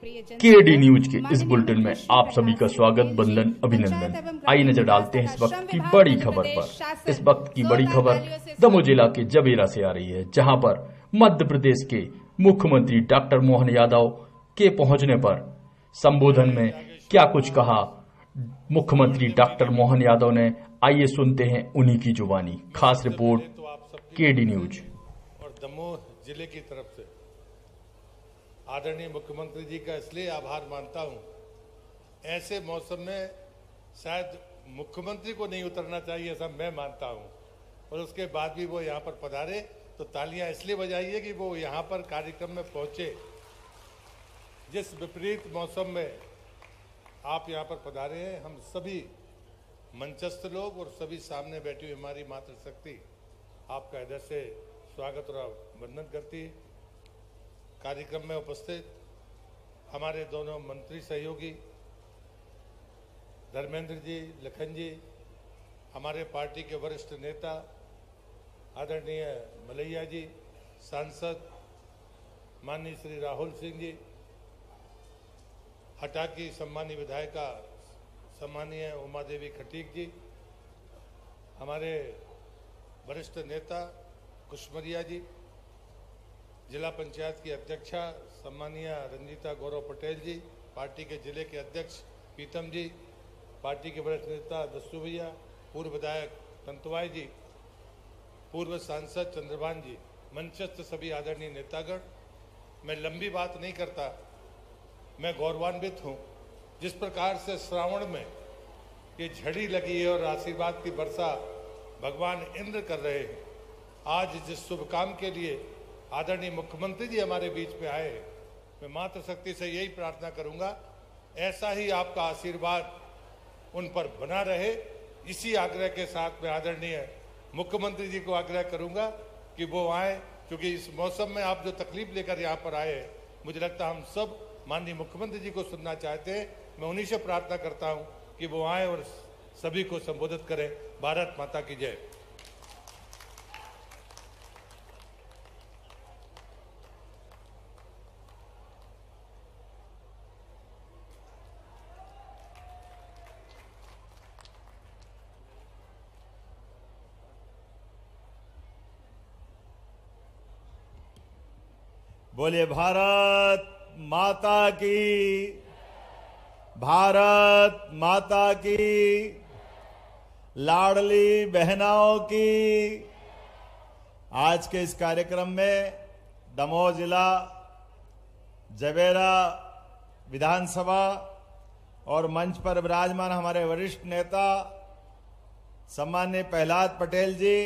KD news के इस bulletin में आप सभी का स्वागत, बंदन, अभिनंदन। आइए नजर डालते हैं इस वक्त की बड़ी खबर पर। इस वक्त की बड़ी खबर दमोह जिला के जबेरा से आ रही है, जहां पर मध्य प्रदेश के मुख्यमंत्री डॉक्टर मोहन यादव के पहुंचने पर संबोधन में क्या कुछ कहा मुख्यमंत्री डॉक्टर मोहन यादव ने। आइए सुनते हैं उन्हीं की जुबानी। खास रिपोर्ट केडी न्यूज। और दमोह जिले की तरफ से आदरणीय मुख्यमंत्री जी का इसलिए आभार मानता हूं, ऐसे मौसम में शायद मुख्यमंत्री को नहीं उतरना चाहिए ऐसा मैं मानता हूं, और उसके बाद भी वो यहां पर पधारे तो तालियां इसलिए बजाइए कि वो यहां पर कार्यक्रम में पहुंचे। जिस विपरीत मौसम में आप यहां पर पधारे हैं, हम सभी मंचस्थ लोग और सभी सामने बैठी हुई हमारी मातृशक्ति आपका हृदय से स्वागत और वंदन करती है। कार्यक्रम में उपस्थित हमारे दोनों मंत्री सहयोगी धर्मेंद्र जी, लखन जी, हमारे पार्टी के वरिष्ठ नेता आदरणीय मलैया जी, सांसद माननीय श्री राहुल सिंह जी, हटा की सम्मानीय विधायिका सम्मानीय उमा देवी खटीक जी, हमारे वरिष्ठ नेता कुशमरिया जी, जिला पंचायत की अध्यक्षा सम्मानीय रंजीता गौरव पटेल जी, पार्टी के जिले के अध्यक्ष पीतम जी, पार्टी के वरिष्ठ नेता दस्सू भैया, पूर्व विधायक तंतुवाई जी, पूर्व सांसद चंद्रभान जी, मंचस्थ सभी आदरणीय नेतागण। मैं लंबी बात नहीं करता, मैं गौरवान्वित हूँ जिस प्रकार से श्रावण में ये झड़ी लगी है और आशीर्वाद की वर्षा भगवान इंद्र कर रहे हैं। आज जिस शुभ काम के लिए आदरणीय मुख्यमंत्री जी हमारे बीच में आए हैं, मैं मातृशक्ति से यही प्रार्थना करूंगा, ऐसा ही आपका आशीर्वाद उन पर बना रहे। इसी आग्रह के साथ मैं आदरणीय मुख्यमंत्री जी को आग्रह करूंगा कि वो आए, क्योंकि इस मौसम में आप जो तकलीफ लेकर यहाँ पर आए हैं, मुझे लगता है हम सब माननीय मुख्यमंत्री जी को सुनना चाहते हैं। मैं उन्हीं से प्रार्थना करता हूँ कि वो आए और सभी को संबोधित करें। भारत माता की जय। बोलिए भारत माता की, भारत माता की, लाडली बहनाओं की। आज के इस कार्यक्रम में दमोह जिला जबेरा विधानसभा और मंच पर विराजमान हमारे वरिष्ठ नेता सम्माननीय प्रहलाद पटेल जी,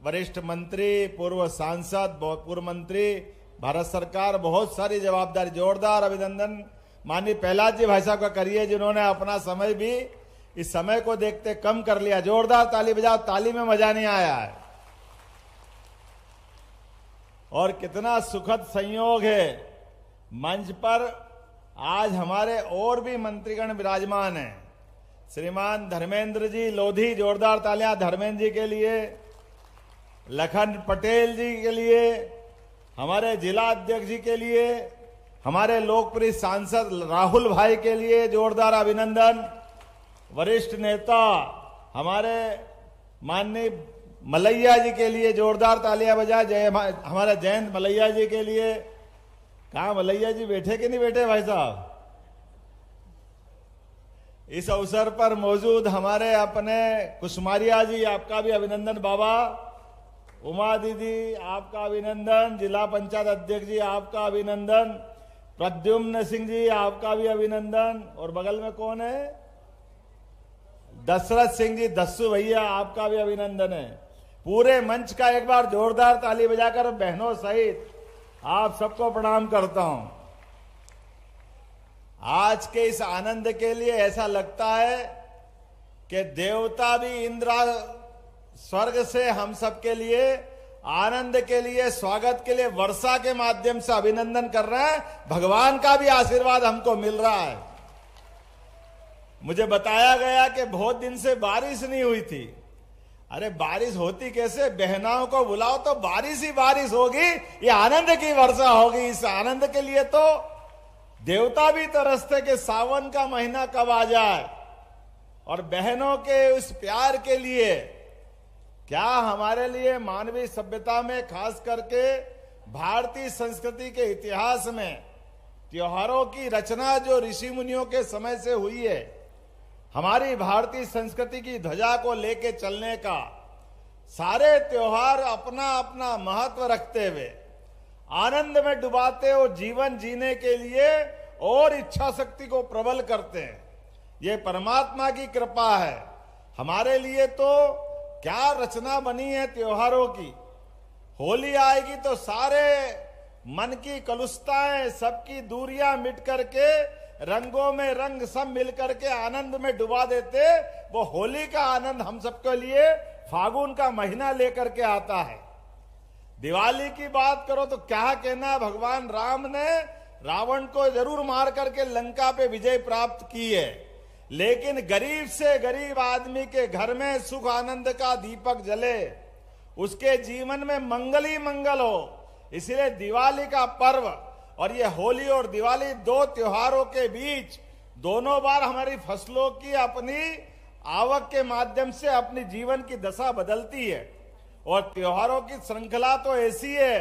वरिष्ठ मंत्री, पूर्व सांसद, पूर्व मंत्री, भारत सरकार, बहुत सारी जवाबदारी। जोरदार अभिनंदन माननीय प्रहलाद जी भाई साहब का करिए, जिन्होंने अपना समय भी इस समय को देखते कम कर लिया। जोरदार ताली बजाओ, ताली में मजा नहीं आया है। और कितना सुखद संयोग है, मंच पर आज हमारे और भी मंत्रीगण विराजमान हैं। श्रीमान धर्मेंद्र जी लोधी, जोरदार तालियां धर्मेंद्र जी के लिए, लखन पटेल जी के लिए, हमारे जिला अध्यक्ष जी के लिए, हमारे लोकप्रिय सांसद राहुल भाई के लिए जोरदार अभिनंदन। वरिष्ठ नेता हमारे माननीय मलैया जी के लिए जोरदार तालियां बजाए। जय हमारे जयंत मलैया जी के लिए। कहाँ मलैया जी बैठे कि नहीं बैठे भाई साहब? इस अवसर पर मौजूद हमारे अपने कुशमारिया जी, आपका भी अभिनंदन बाबा। उमा दीदी आपका अभिनंदन। जिला पंचायत अध्यक्ष जी आपका अभिनंदन। प्रद्युम्न सिंह जी आपका भी अभिनंदन। और बगल में कौन है? दशरथ सिंह जी, दस्सू भैया, आपका भी अभिनंदन है। पूरे मंच का एक बार जोरदार ताली बजाकर बहनों सहित आप सबको प्रणाम करता हूं। आज के इस आनंद के लिए ऐसा लगता है कि देवता भी इंद्र स्वर्ग से हम सबके लिए आनंद के लिए, स्वागत के लिए वर्षा के माध्यम से अभिनंदन कर रहे हैं। भगवान का भी आशीर्वाद हमको मिल रहा है। मुझे बताया गया कि बहुत दिन से बारिश नहीं हुई थी। अरे बारिश होती कैसे? बहनाओं को बुलाओ तो बारिश ही बारिश होगी, ये आनंद की वर्षा होगी। इस आनंद के लिए तो देवता भी तरसते कि सावन का महीना कब आ जाए। और बहनों के उस प्यार के लिए क्या हमारे लिए मानवीय सभ्यता में, खास करके भारतीय संस्कृति के इतिहास में, त्योहारों की रचना जो ऋषि मुनियों के समय से हुई है, हमारी भारतीय संस्कृति की ध्वजा को लेके चलने का, सारे त्योहार अपना अपना महत्व रखते हुए आनंद में डुबाते और जीवन जीने के लिए और इच्छा शक्ति को प्रबल करते हैं। ये परमात्मा की कृपा है। हमारे लिए तो क्या रचना बनी है त्योहारों की। होली आएगी तो सारे मन की कलुषताएं, सबकी दूरियां मिट करके रंगों में रंग सब मिल करके आनंद में डुबा देते। वो होली का आनंद हम सबके लिए फागुन का महीना लेकर के आता है। दिवाली की बात करो तो क्या कहना, भगवान राम ने रावण को जरूर मार करके लंका पे विजय प्राप्त की है, लेकिन गरीब से गरीब आदमी के घर में सुख आनंद का दीपक जले, उसके जीवन में मंगल ही मंगल हो। इसलिए दिवाली का पर्व और ये होली और दिवाली दो त्योहारों के बीच दोनों बार हमारी फसलों की अपनी आवक के माध्यम से अपनी जीवन की दशा बदलती है। और त्योहारों की श्रृंखला तो ऐसी है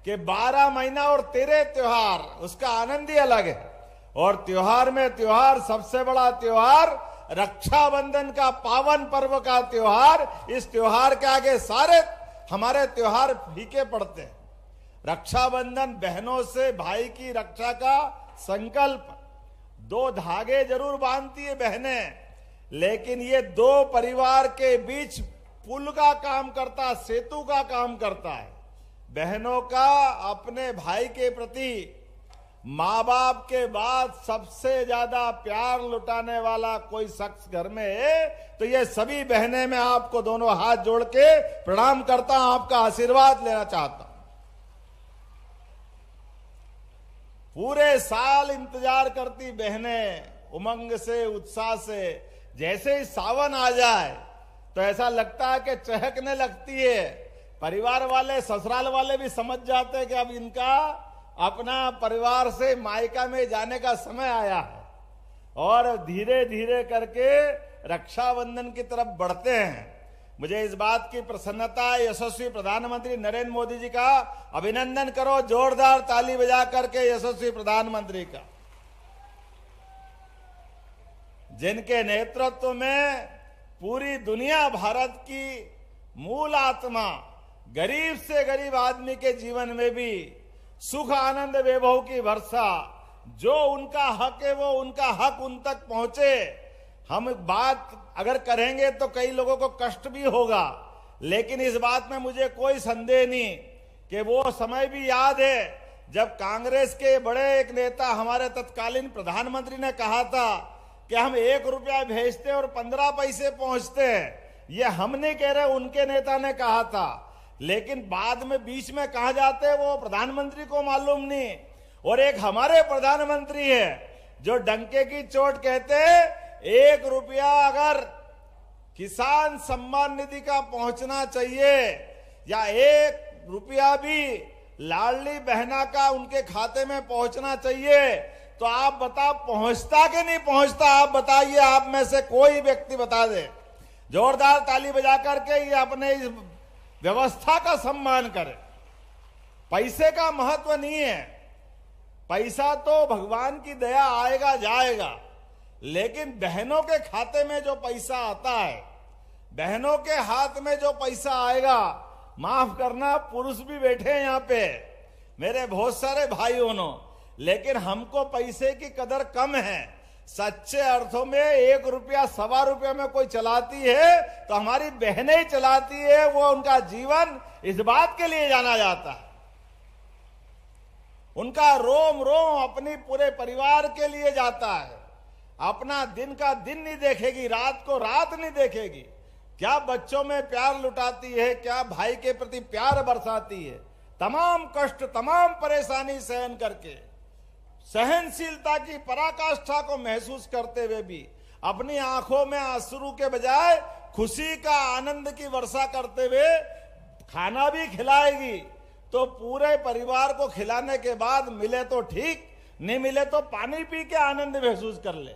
कि 12 महीना और 13 त्योहार, उसका आनंद ही अलग है। और त्योहार में त्योहार, सबसे बड़ा त्योहार रक्षाबंधन का पावन पर्व का त्योहार। इस त्योहार के आगे सारे हमारे त्योहार फीके पड़ते हैं। रक्षाबंधन बहनों से भाई की रक्षा का संकल्प, 2 धागे जरूर बांधती है बहनें, लेकिन ये 2 परिवार के बीच पुल का काम करता, सेतु का काम करता है। बहनों का अपने भाई के प्रति माँ बाप के बाद सबसे ज्यादा प्यार लुटाने वाला कोई शख्स घर में है तो ये सभी बहनें, मैं आपको दोनों हाथ जोड़ के प्रणाम करता हूं, आपका आशीर्वाद लेना चाहता हूं। पूरे साल इंतजार करती बहनें उमंग से, उत्साह से, जैसे ही सावन आ जाए तो ऐसा लगता है कि चहकने लगती है। परिवार वाले, ससुराल वाले भी समझ जाते हैं कि अब इनका अपना परिवार से मायका में जाने का समय आया है। और धीरे धीरे करके रक्षाबंधन की तरफ बढ़ते हैं। मुझे इस बात की प्रसन्नता है, यशस्वी प्रधानमंत्री नरेंद्र मोदी जी का अभिनंदन करो, जोरदार ताली बजा करके यशस्वी प्रधानमंत्री का, जिनके नेतृत्व में पूरी दुनिया भारत की मूल आत्मा गरीब से गरीब आदमी के जीवन में भी सुख आनंद वैभव की वर्षा, जो उनका हक है वो उनका हक उन तक पहुंचे। हम बात अगर करेंगे तो कई लोगों को कष्ट भी होगा, लेकिन इस बात में मुझे कोई संदेह नहीं कि वो समय भी याद है जब कांग्रेस के बड़े एक नेता, हमारे तत्कालीन प्रधानमंत्री ने कहा था कि हम 1 रुपया भेजते और 15 पैसे पहुंचते हैं। ये हम नहीं कह रहे, उनके नेता ने कहा था, लेकिन बाद में बीच में कहा जाते वो प्रधानमंत्री को मालूम नहीं। और एक हमारे प्रधानमंत्री है जो डंके की चोट कहते 1 रुपया अगर किसान सम्मान निधि का पहुंचना चाहिए या 1 रुपया भी लाडली बहना का उनके खाते में पहुंचना चाहिए, तो आप बताओ पहुंचता कि नहीं पहुंचता? आप बताइए, आप में से कोई व्यक्ति बता दे। जोरदार ताली बजा करके ये अपने इस व्यवस्था का सम्मान करे। पैसे का महत्व नहीं है, पैसा तो भगवान की दया आएगा जाएगा, लेकिन बहनों के खाते में जो पैसा आता है, बहनों के हाथ में जो पैसा आएगा, माफ करना पुरुष भी बैठे हैं यहाँ पे, मेरे बहुत सारे भाई बहनों, लेकिन हमको पैसे की कदर कम है। सच्चे अर्थों में 1 रुपया 1.25 रुपया में कोई चलाती है तो हमारी बहनें ही चलाती है। वो उनका जीवन इस बात के लिए जाना जाता है, उनका रोम रोम अपनी पूरे परिवार के लिए जाता है। अपना दिन का दिन नहीं देखेगी, रात को रात नहीं देखेगी। क्या बच्चों में प्यार लुटाती है, क्या भाई के प्रति प्यार बरसाती है। तमाम कष्ट, तमाम परेशानी सहन करके, सहनशीलता की पराकाष्ठा को महसूस करते हुए भी अपनी आंखों में आंसू के बजाय खुशी का आनंद की वर्षा करते हुए खाना भी खिलाएगी। तो पूरे परिवार को खिलाने के बाद मिले तो ठीक, नहीं मिले तो पानी पी के आनंद महसूस कर ले।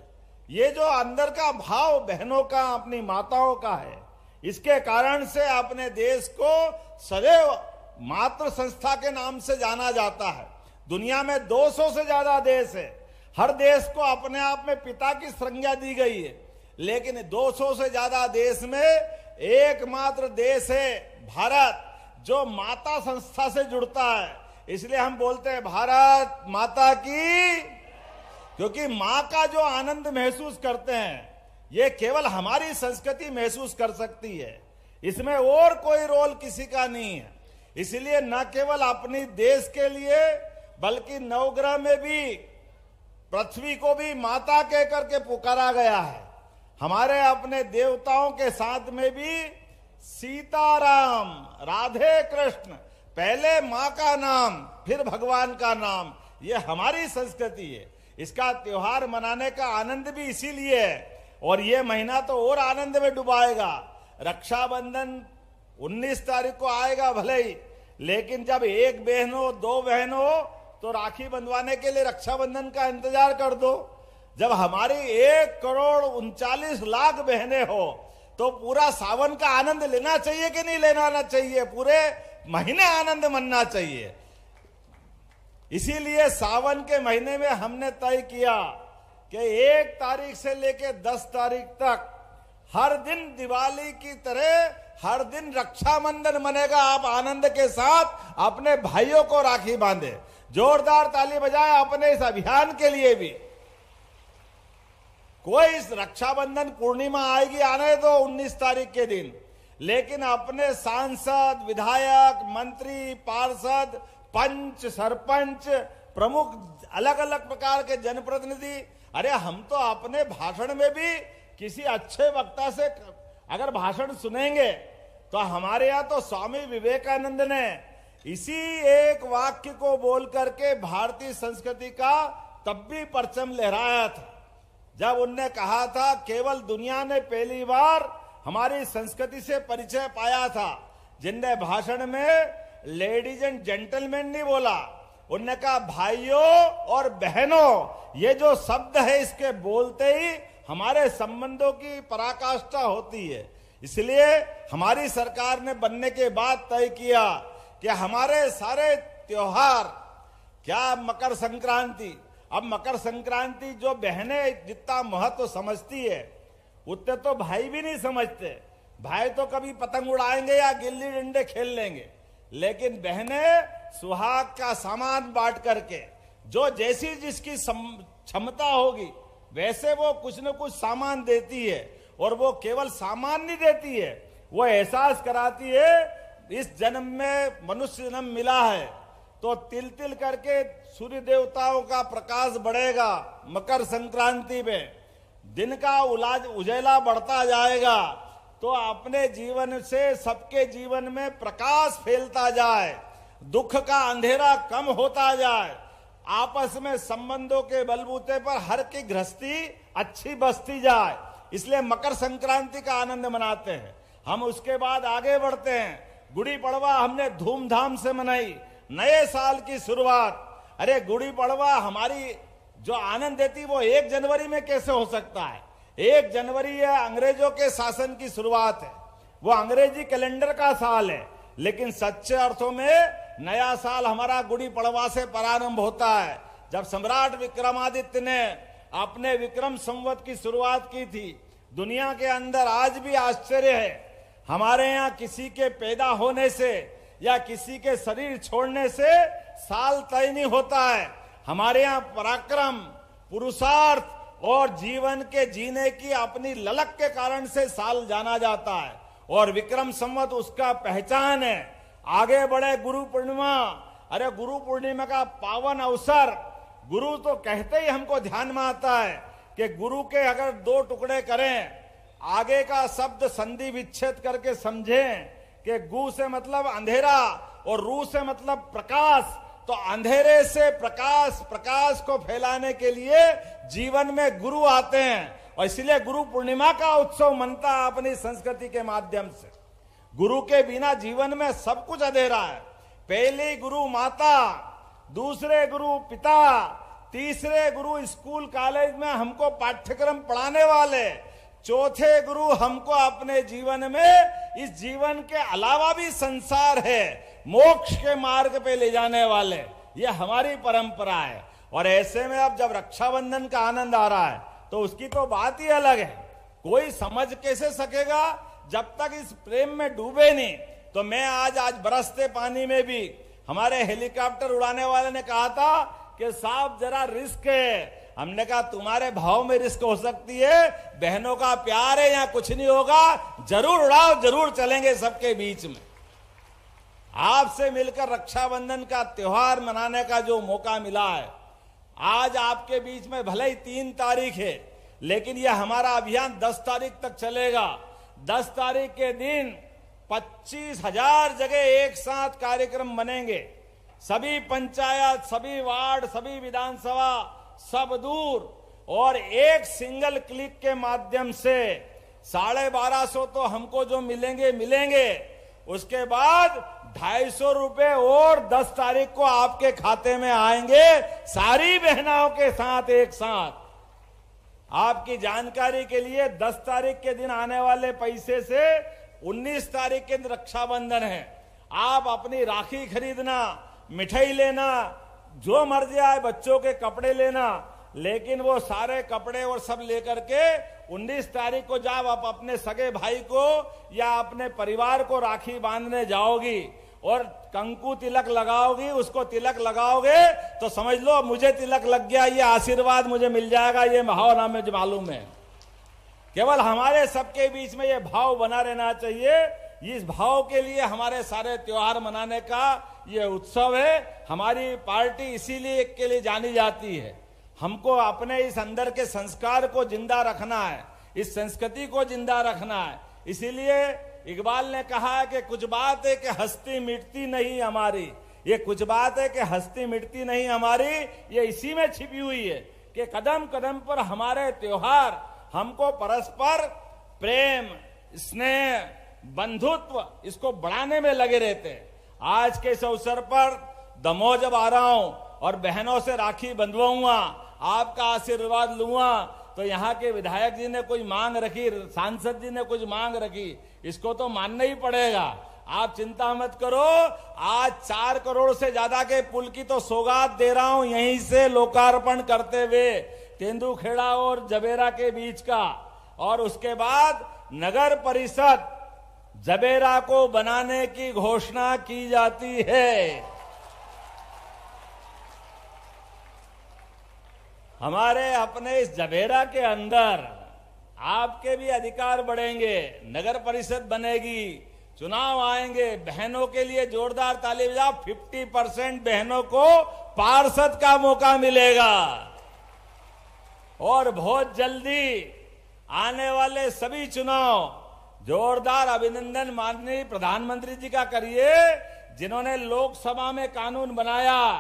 ये जो अंदर का भाव बहनों का, अपनी माताओं का है, इसके कारण से अपने देश को सदैव मातृ संस्था के नाम से जाना जाता है। दुनिया में 200 से ज्यादा देश है, हर देश को अपने आप में पिता की संज्ञा दी गई है, लेकिन 200 से ज्यादा देश में एकमात्र देश है भारत, जो माता संस्था से जुड़ता है। इसलिए हम बोलते हैं भारत माता की, क्योंकि मां का जो आनंद महसूस करते हैं ये केवल हमारी संस्कृति महसूस कर सकती है, इसमें और कोई रोल किसी का नहीं है। इसलिए न केवल अपनी देश के लिए बल्कि नवग्रह में भी पृथ्वी को भी माता कह करके पुकारा गया है। हमारे अपने देवताओं के साथ में भी सीताराम, राधे कृष्ण, पहले मां का नाम फिर भगवान का नाम, ये हमारी संस्कृति है। इसका त्योहार मनाने का आनंद भी इसीलिए है, और ये महीना तो और आनंद में डुबाएगा। रक्षाबंधन 19 तारीख को आएगा भले ही, लेकिन जब एक बहन हो, दो बहन हो तो राखी बंधवाने के लिए रक्षाबंधन का इंतजार कर दो। जब हमारी 1,39,00,000 बहनें हो तो पूरा सावन का आनंद लेना चाहिए कि नहीं लेना चाहिए? पूरे महीने आनंद मनना चाहिए। इसीलिए सावन के महीने में हमने तय किया कि 1 तारीख से लेकर 10 तारीख तक हर दिन दिवाली की तरह हर दिन रक्षाबंधन मनेगा। आप आनंद के साथ अपने भाइयों को राखी बांधे। जोरदार ताली बजाए अपने इस अभियान के लिए भी। कोई इस रक्षाबंधन पूर्णिमा आएगी, आने दो 19 तारीख के दिन, लेकिन अपने सांसद, विधायक, मंत्री, पार्षद, पंच, सरपंच, प्रमुख, अलग अलग प्रकार के जनप्रतिनिधि, अरे हम तो अपने भाषण में भी किसी अच्छे वक्ता से अगर भाषण सुनेंगे तो हमारे यहाँ तो स्वामी विवेकानंद ने इसी एक वाक्य को बोल करके भारतीय संस्कृति का तब भी परचम लहराया था, जब उनने कहा था केवल दुनिया ने पहली बार हमारी संस्कृति से परिचय पाया था। जिनने भाषण में लेडीज एंड जेंटलमैन नहीं बोला, उनने कहा भाइयों और बहनों। ये जो शब्द है इसके बोलते ही हमारे संबंधों की पराकाष्ठा होती है। इसलिए हमारी सरकार ने बनने के बाद तय किया कि हमारे सारे त्योहार, क्या मकर संक्रांति, अब मकर संक्रांति जो बहनें जितना महत्व समझती है उतने तो भाई भी नहीं समझते। भाई तो कभी पतंग उड़ाएंगे या गिल्ली डंडे खेल लेंगे, लेकिन बहनें सुहाग का सामान बांट करके जो जैसी जिसकी क्षमता होगी वैसे वो कुछ न कुछ सामान देती है। और वो केवल सामान नहीं देती है, वो एहसास कराती है इस जन्म में मनुष्य जन्म मिला है तो तिल तिल करके सूर्य देवताओं का प्रकाश बढ़ेगा। मकर संक्रांति में दिन का उजाला बढ़ता जाएगा तो अपने जीवन से सबके जीवन में प्रकाश फैलता जाए, दुख का अंधेरा कम होता जाए, आपस में संबंधों के बलबूते पर हर की गृहस्थी अच्छी बसती जाए। इसलिए मकर संक्रांति का आनंद मनाते हैं हम। उसके बाद आगे बढ़ते हैं। गुड़ी पड़वा हमने धूमधाम से मनाई, नए साल की शुरुआत। अरे गुड़ी पड़वा हमारी जो आनंद देती वो 1 जनवरी में कैसे हो सकता है? 1 जनवरी है अंग्रेजों के शासन की शुरुआत है, वो अंग्रेजी कैलेंडर का साल है, लेकिन सच्चे अर्थों में नया साल हमारा गुड़ी पड़वा से प्रारंभ होता है। जब सम्राट विक्रमादित्य ने अपने विक्रम संवत की शुरुआत की थी। दुनिया के अंदर आज भी आश्चर्य है, हमारे यहाँ किसी के पैदा होने से या किसी के शरीर छोड़ने से साल तय नहीं होता है। हमारे यहाँ पराक्रम, पुरुषार्थ और जीवन के जीने की अपनी ललक के कारण से साल जाना जाता है, और विक्रम संवत उसका पहचान है। आगे बढ़े गुरु पूर्णिमा। अरे गुरु पूर्णिमा का पावन अवसर, गुरु तो कहते ही हमको ध्यान में आता है कि गुरु के अगर 2 टुकड़े करें, आगे का शब्द संधि विच्छेद करके समझें कि गु से मतलब अंधेरा और रू से मतलब प्रकाश, तो अंधेरे से प्रकाश, प्रकाश को फैलाने के लिए जीवन में गुरु आते हैं। और इसलिए गुरु पूर्णिमा का उत्सव मनता है अपनी संस्कृति के माध्यम से। गुरु के बिना जीवन में सब कुछ अंधेरा है। पहली गुरु माता, दूसरे गुरु पिता, तीसरे गुरु स्कूल कॉलेज में हमको पाठ्यक्रम पढ़ाने वाले, चौथे गुरु हमको अपने जीवन में, इस जीवन के अलावा भी संसार है, मोक्ष के मार्ग पे ले जाने वाले। ये हमारी परंपरा है। और ऐसे में अब जब रक्षाबंधन का आनंद आ रहा है तो उसकी तो बात ही अलग है। कोई समझ कैसे सकेगा जब तक इस प्रेम में डूबे नहीं। तो मैं आज बरसते पानी में भी, हमारे हेलीकॉप्टर उड़ाने वाले ने कहा था कि साहब जरा रिस्क है। हमने कहा तुम्हारे भाव में रिस्क हो सकती है, बहनों का प्यार है, यहाँ कुछ नहीं होगा, जरूर उड़ाओ, जरूर चलेंगे सबके बीच में। आपसे मिलकर रक्षाबंधन का त्योहार मनाने का जो मौका मिला है, आज आपके बीच में भले ही 3 तारीख है, लेकिन यह हमारा अभियान 10 तारीख तक चलेगा। 10 तारीख के दिन 25,000 जगह एक साथ कार्यक्रम बनेंगे। सभी पंचायत, सभी वार्ड, सभी विधानसभा, सब दूर, और एक सिंगल क्लिक के माध्यम से 1250 तो हमको जो मिलेंगे। उसके बाद 250 रुपए और 10 तारीख को आपके खाते में आएंगे, सारी बहनों के साथ एक साथ। आपकी जानकारी के लिए 10 तारीख के दिन आने वाले पैसे से 19 तारीख के दिन रक्षाबंधन है। आप अपनी राखी खरीदना, मिठाई लेना, जो मर्जी आए, बच्चों के कपड़े लेना, लेकिन वो सारे कपड़े और सब लेकर के 19 तारीख को जब आप अपने सगे भाई को या अपने परिवार को राखी बांधने जाओगी और कंकु तिलक लगाओगी, उसको तिलक लगाओगे तो समझ लो मुझे तिलक लग गया, ये आशीर्वाद मुझे मिल जाएगा, ये भावना मुझे मालूम है। केवल हमारे सबके बीच में ये भाव बना रहना चाहिए। इस भाव के लिए हमारे सारे त्योहार मनाने का ये उत्सव है। हमारी पार्टी इसीलिए के लिए जानी जाती है। हमको अपने इस अंदर के संस्कार को जिंदा रखना है, इस संस्कृति को जिंदा रखना है। इसीलिए इकबाल ने कहा है कि कुछ बात है कि हस्ती मिटती नहीं हमारी, ये कुछ बात है कि हस्ती मिटती नहीं हमारी, ये इसी में छिपी हुई है कि कदम कदम पर हमारे त्योहार हमको परस्पर प्रेम, स्नेह, बंधुत्व इसको बढ़ाने में लगे रहते हैं। आज के इस अवसर पर दमोह जब आ रहा हूं और बहनों से राखी बंधवाऊंगा, आपका आशीर्वाद लूंगा, तो यहाँ के विधायक जी ने कोई मांग रखी, सांसद जी ने कुछ मांग रखी, इसको तो मानना ही पड़ेगा। आप चिंता मत करो, आज 4 करोड़ से ज्यादा के पुल की तो सौगात दे रहा हूं, यहीं से लोकार्पण करते हुए तेंदुखेड़ा और जबेरा के बीच का। और उसके बाद नगर परिषद जबेरा को बनाने की घोषणा की जाती है। हमारे अपने इस जबेरा के अंदर आपके भी अधिकार बढ़ेंगे, नगर परिषद बनेगी, चुनाव आएंगे। बहनों के लिए जोरदार ताली बजाओ, 50% बहनों को पार्षद का मौका मिलेगा। और बहुत जल्दी आने वाले सभी चुनाव, जोरदार अभिनंदन माननीय प्रधानमंत्री जी का करिए, जिन्होंने लोकसभा में कानून बनाया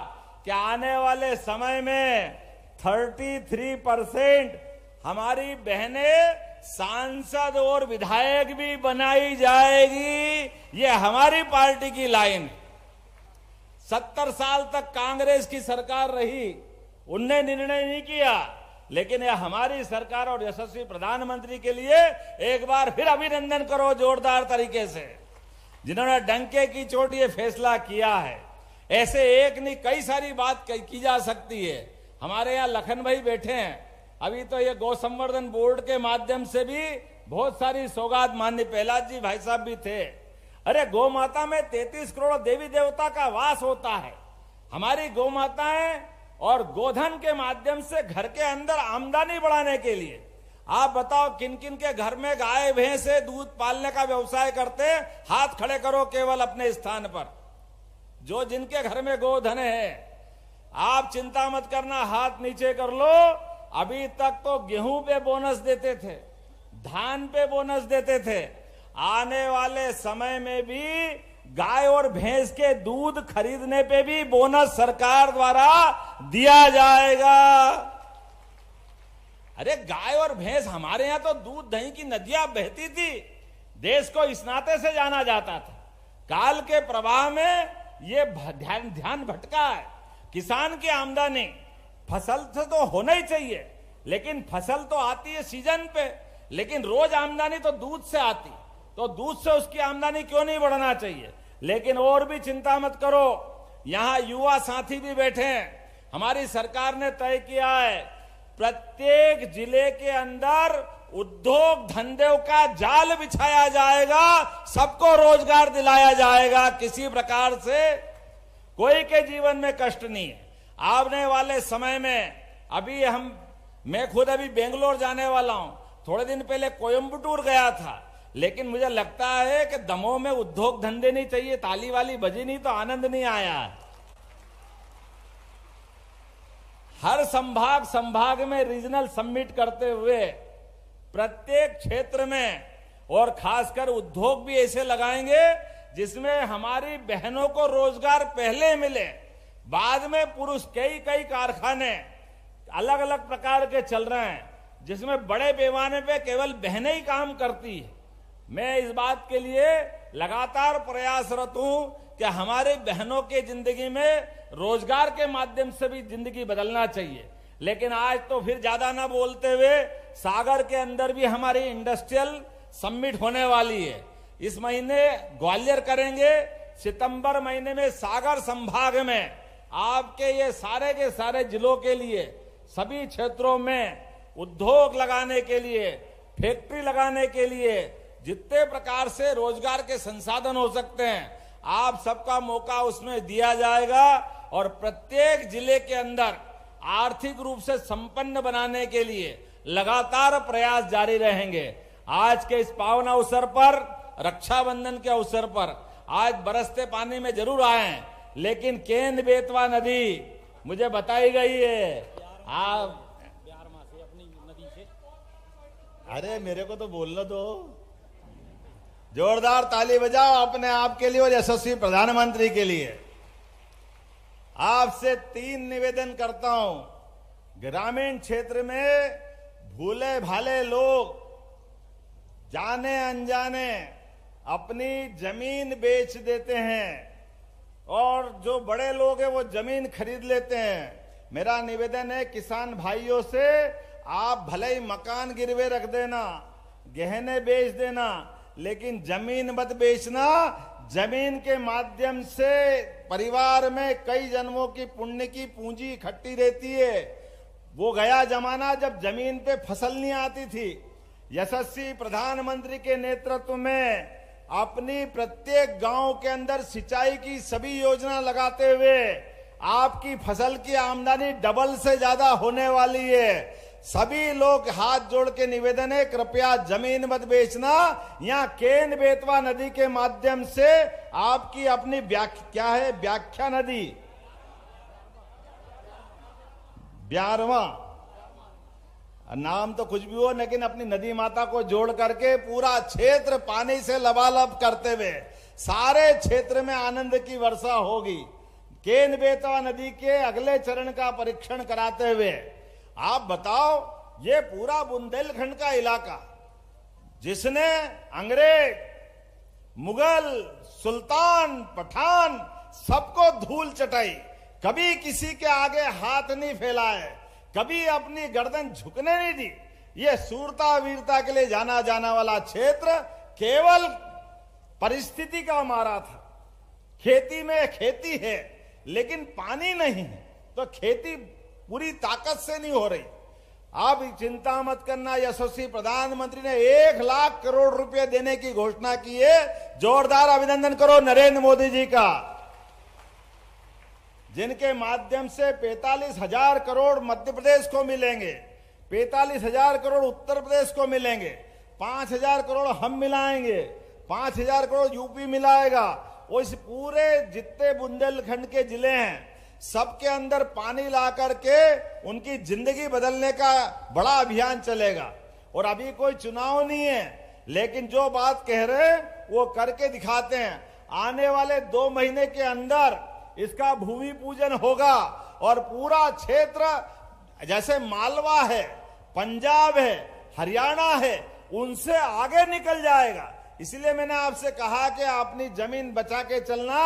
कि आने वाले समय में 33% हमारी बहनें सांसद और विधायक भी बनाई जाएगी। ये हमारी पार्टी की लाइन है। 70 साल तक कांग्रेस की सरकार रही, उनने निर्णय नहीं किया, लेकिन यह हमारी सरकार और यशस्वी प्रधानमंत्री के लिए एक बार फिर अभिनंदन करो जोरदार तरीके से, जिन्होंने डंके की चोट ये फैसला किया है। ऐसे एक नहीं कई सारी बात की जा सकती है। हमारे यहाँ लखन भाई बैठे हैं, अभी तो ये गौ संवर्धन बोर्ड के माध्यम से भी बहुत सारी सौगात माननीय प्रहलाद जी भाई साहब भी थे। अरे गौ माता में 33 करोड़ देवी देवता का वास होता है। हमारी गौ माताएं और गोधन के माध्यम से घर के अंदर आमदनी बढ़ाने के लिए, आप बताओ किन किन के घर में गाय भैंस दूध पालने का व्यवसाय करते, हाथ खड़े करो केवल अपने स्थान पर। जो जिनके घर में गोधन है, आप चिंता मत करना, हाथ नीचे कर लो। अभी तक तो गेहूं पे बोनस देते थे, धान पे बोनस देते थे, आने वाले समय में भी गाय और भैंस के दूध खरीदने पे भी बोनस सरकार द्वारा दिया जाएगा। अरे गाय और भैंस, हमारे यहां तो दूध दही की नदियां बहती थी, देश को इस नाते से जाना जाता था। काल के प्रवाह में ये ध्यान भटका है। किसान की आमदनी फसल से तो होना ही चाहिए, लेकिन फसल तो आती है सीजन पे, लेकिन रोज आमदनी तो दूध से आती, तो दूध से उसकी आमदनी क्यों नहीं बढ़ना चाहिए। लेकिन और भी चिंता मत करो, यहां युवा साथी भी बैठे हैं। हमारी सरकार ने तय किया है प्रत्येक जिले के अंदर उद्योग धंधों का जाल बिछाया जाएगा, सबको रोजगार दिलाया जाएगा, किसी प्रकार से कोई के जीवन में कष्ट नहीं है। आने वाले समय में मैं खुद अभी बेंगलोर जाने वाला हूं, थोड़े दिन पहले कोयंबटूर गया था, लेकिन मुझे लगता है कि दमोह में उद्योग धंधे नहीं चाहिए, ताली वाली बजी नहीं तो आनंद नहीं आया। हर संभाग में रीजनल समिट करते हुए प्रत्येक क्षेत्र में, और खासकर उद्योग भी ऐसे लगाएंगे जिसमें हमारी बहनों को रोजगार पहले मिले, बाद में पुरुष। कई कारखाने अलग अलग प्रकार के चल रहे हैं जिसमें बड़े पैमाने पे केवल बहनें ही काम करती है। मैं इस बात के लिए लगातार प्रयासरत हूं कि हमारे बहनों के जिंदगी में रोजगार के माध्यम से भी जिंदगी बदलना चाहिए। लेकिन आज तो फिर ज्यादा ना बोलते हुए, सागर के अंदर भी हमारी इंडस्ट्रियल समिट होने वाली है। इस महीने ग्वालियर करेंगे, सितंबर महीने में सागर संभाग में आपके ये सारे के सारे जिलों के लिए सभी क्षेत्रों में उद्योग लगाने के लिए, फैक्ट्री लगाने के लिए जितने प्रकार से रोजगार के संसाधन हो सकते हैं, आप सबका मौका उसमें दिया जाएगा और प्रत्येक जिले के अंदर आर्थिक रूप से संपन्न बनाने के लिए लगातार प्रयास जारी रहेंगे। आज के इस पावन अवसर पर, रक्षाबंधन के अवसर पर, आज बरसते पानी में जरूर आए हैं, लेकिन केन बेतवा नदी मुझे बताई गई है आप अरे मेरे को तो बोलना दो। जोरदार ताली बजाओ अपने आप के लिए और यशस्वी प्रधानमंत्री के लिए। आपसे 3 निवेदन करता हूं। ग्रामीण क्षेत्र में भूले भाले लोग जाने अनजाने अपनी जमीन बेच देते हैं और जो बड़े लोग हैं वो जमीन खरीद लेते हैं। मेरा निवेदन है किसान भाइयों से, आप भले ही मकान गिरवे रख देना, गहने बेच देना, लेकिन जमीन मत बेचना। जमीन के माध्यम से परिवार में कई जन्मों की पुण्य की पूंजी इकट्ठी रहती है। वो गया जमाना जब जमीन पे फसल नहीं आती थी। यशस्वी प्रधानमंत्री के नेतृत्व में अपनी प्रत्येक गांव के अंदर सिंचाई की सभी योजना लगाते हुए आपकी फसल की आमदनी डबल से ज्यादा होने वाली है। सभी लोग हाथ जोड़ के निवेदन है, कृपया जमीन मत बेचना। यहाँ केन बेतवा नदी के माध्यम से आपकी अपनी व्याख्या नदी, ब्यारवा नाम तो कुछ भी हो, लेकिन अपनी नदी माता को जोड़ करके पूरा क्षेत्र पानी से लबालब करते हुए सारे क्षेत्र में आनंद की वर्षा होगी। केन बेतवा नदी के अगले चरण का परीक्षण कराते हुए आप बताओ, ये पूरा बुंदेलखंड का इलाका जिसने अंग्रेज, मुगल, सुल्तान, पठान सबको धूल चटाई, कभी किसी के आगे हाथ नहीं फैलाए, कभी अपनी गर्दन झुकने नहीं दी। ये सूरता वीरता के लिए जाना वाला क्षेत्र केवल परिस्थिति का मारा था। खेती में खेती है लेकिन पानी नहीं है, तो खेती पूरी ताकत से नहीं हो रही। आप चिंता मत करना, यशस्वी प्रधानमंत्री ने 1 लाख करोड़ रुपए देने की घोषणा की है। जोरदार अभिनंदन करो नरेंद्र मोदी जी का, जिनके माध्यम से 45,000 करोड़ मध्य प्रदेश को मिलेंगे, 45,000 करोड़ उत्तर प्रदेश को मिलेंगे, 5,000 करोड़ हम मिलाएंगे, 5,000 करोड़ यूपी मिलाएगा। और इस पूरे जितने बुंदेलखंड के जिले हैं सबके अंदर पानी ला करके उनकी जिंदगी बदलने का बड़ा अभियान चलेगा। और अभी कोई चुनाव नहीं है, लेकिन जो बात कह रहे हैं वो करके दिखाते हैं। आने वाले 2 महीने के अंदर इसका भूमि पूजन होगा और पूरा क्षेत्र जैसे मालवा है, पंजाब है, हरियाणा है, उनसे आगे निकल जाएगा। इसलिए मैंने आपसे कहा कि अपनी जमीन बचा के चलना,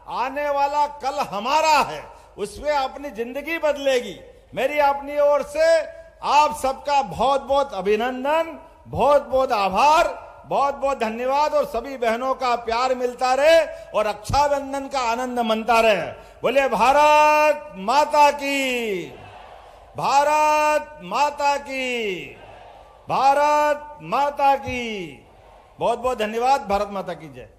आने वाला कल हमारा है, उसमें अपनी जिंदगी बदलेगी। मेरी अपनी ओर से आप सबका बहुत बहुत अभिनंदन, बहुत बहुत आभार, बहुत बहुत धन्यवाद और सभी बहनों का प्यार मिलता रहे और रक्षाबंधन का आनंद मनता रहे। बोले भारत माता की, भारत माता की, भारत माता की। बहुत बहुत धन्यवाद। भारत माता की जय।